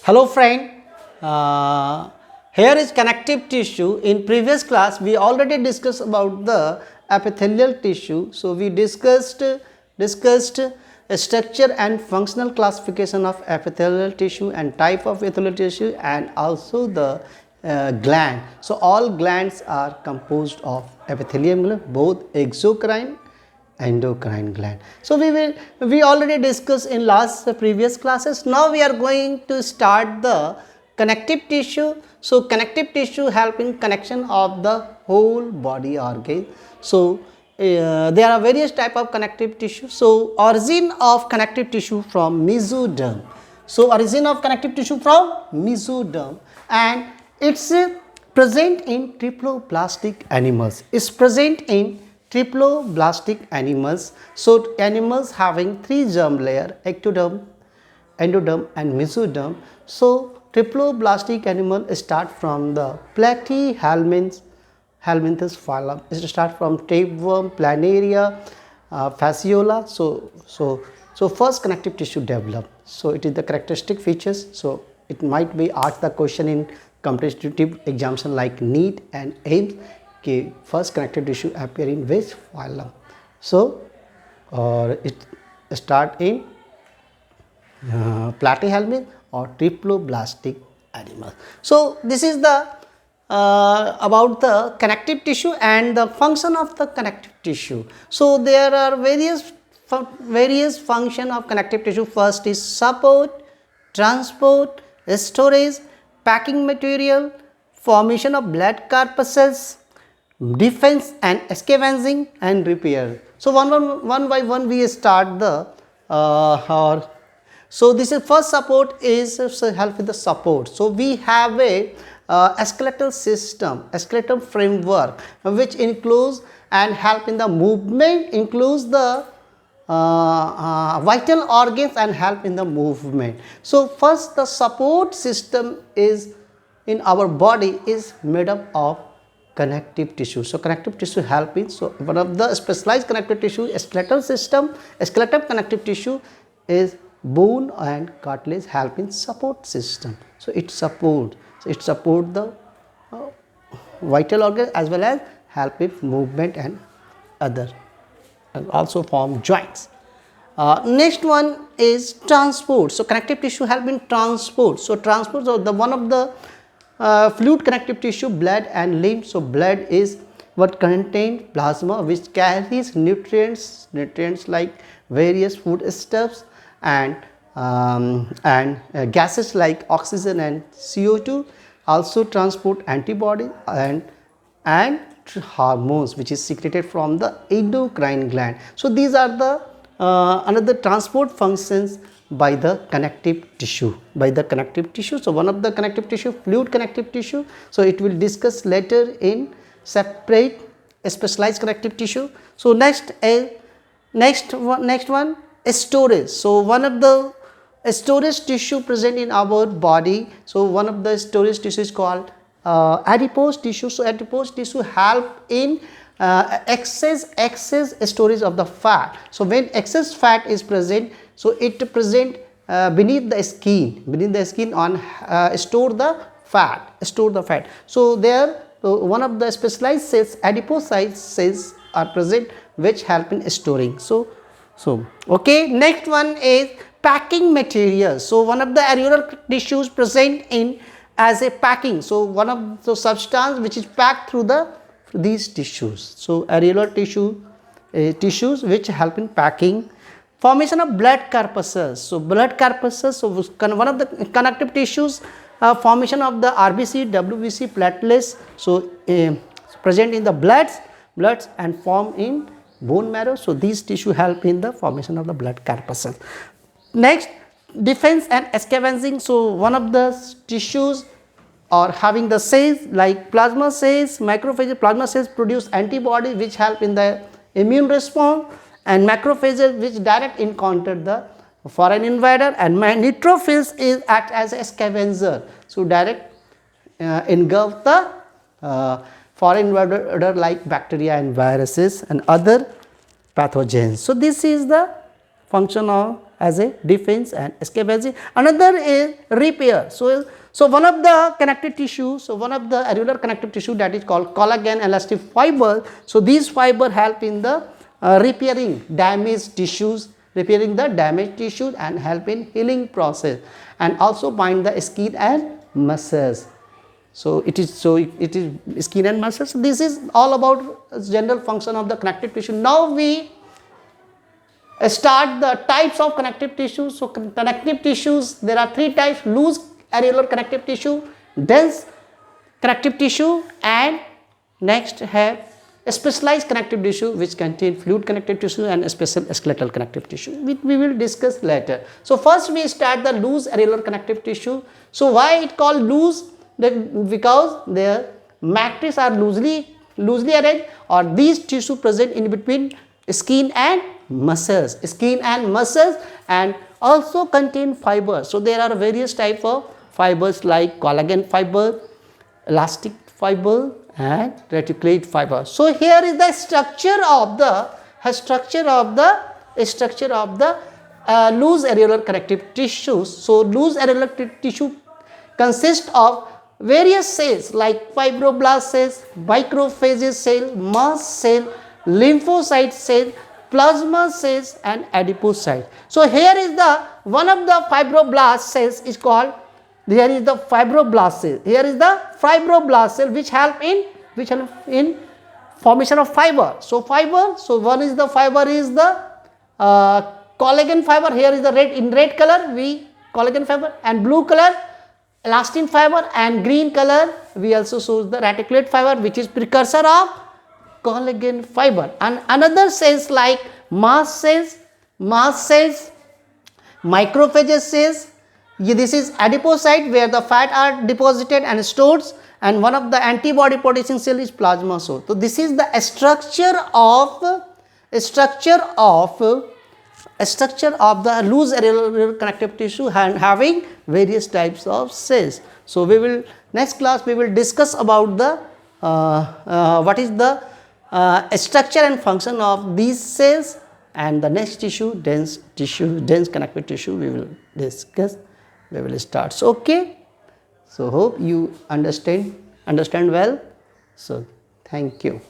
Hello friend, here is connective tissue. In previous class we already discussed about the epithelial tissue. So we discussed a structure and functional classification of epithelial tissue and type of epithelial tissue and also the gland. So all glands are composed of epithelium gland, both exocrine endocrine gland. So we already discussed in previous classes. Now we are going to start the connective tissue. So connective tissue help in connection of the whole body organ. So there are various type of connective tissue. So origin of connective tissue from mesoderm. So origin of connective tissue from mesoderm, and it's present in triploblastic animals. It's present in triploblastic animals. So animals having three germ layer: ectoderm, endoderm and mesoderm. So triploblastic animal start from the platyhelminths phylum. It start from tapeworm, planaria, fasciola. So first connective tissue develop. So it is the characteristic features. So it might be asked the question in competitive examination like NEET and AIMS. Okay, first connective tissue appear in which phylum? So it start in platyhelminth or triploblastic animal. So this is the about the connective tissue and the function of the connective tissue. So there are various function of connective tissue. First is support, transport, storage, packing material, formation of blood corpuscles, defense and scavenging and repair. So one by one we start the so this is first support is help with the support. So we have a skeletal system, a skeletal framework which includes and help in the movement, includes the vital organs and help in the movement. So first the support system is in our body is made up of connective tissue. So connective tissue help in, so one of the specialized connective tissue, skeletal system, skeletal connective tissue is bone and cartilage help in support system. So it support the vital organ as well as help with movement and other, and also form joints. Next one is transport. So connective tissue help in transport. So transport, so the one of the fluid connective tissue, blood and lymph. So blood is what contains plasma which carries nutrients like various foodstuffs and gases like oxygen and CO2. Also transport antibodies and hormones which is secreted from the endocrine gland. So these are the another transport functions by the connective tissue, So one of the connective tissue, fluid connective tissue. So it will discuss later in separate specialized connective tissue. So next one storage. So one of the storage tissue present in our body. So one of the storage tissue is called adipose tissue. So adipose tissue help in excess storage of the fat. So when excess fat is present, so it present beneath the skin on store the fat. So there one of the specialized cells, adipocyte cells are present which help in storing. So okay, next one is packing material. So one of the areolar tissues present in as a packing. So one of the substance which is packed through these tissues. So areolar tissues which help in packing. Formation of blood corpuscles. So blood corpuscles, so one of the connective tissues, formation of the RBC, WBC, platelets. So present in the bloods and form in bone marrow. So these tissue help in the formation of the blood corpuscles. Next, defense and scavenging. So one of the tissues or having the cells like plasma cells, macrophages. Plasma cells produce antibodies which help in the immune response, and macrophages which direct encounter the foreign invader, and neutrophils is act as a scavenger. So direct engulf the foreign invader like bacteria and viruses and other pathogens. So this is the function of as a defense and escape as a. Another is repair. So one of the connective tissue, so one of the areolar connective tissue, that is called collagen elastic fiber. So these fiber help in the repairing damaged tissues, and help in healing process, and also bind the skin and muscles. So it is skin and muscles. This is all about general function of the connective tissue. Now we start the types of connective tissues. So connective tissues, there are three types: loose areolar connective tissue, dense connective tissue, and next have a specialized connective tissue which contain fluid connective tissue and a special skeletal connective tissue, which we will discuss later. So first we start the loose areolar connective tissue. So why it called loose? Because their matrix are loosely arranged, or these tissue present in between skin and muscles, and also contain fibers. So there are various types of fibers like collagen fiber, elastic fiber, and reticulate fiber. So here is the structure of the loose areolar connective tissues. So loose areolar tissue consists of various cells like fibroblast cells, macrophages cell, mast cell, lymphocyte cell, plasma cells, and adipocytes. So here is the one of the fibroblast cells is called. Here is the fibroblast cell. Here is the fibroblast cell which help in formation of fiber. So fiber. So one is the fiber is the collagen fiber. Here is the red color collagen fiber, and blue color elastin fiber, and green color we also show the reticulate fiber, which is precursor of collagen fiber. And another cells like mast cells, macrophages cells. This is adipocyte where the fat are deposited and stored, and one of the antibody producing cell is plasma cell. So this is the structure of the loose areolar connective tissue and having various types of cells. So next class we will discuss about the what is the structure and function of these cells, and the next dense connective tissue we will discuss. We will start. So okay. So hope you understand well. So thank you.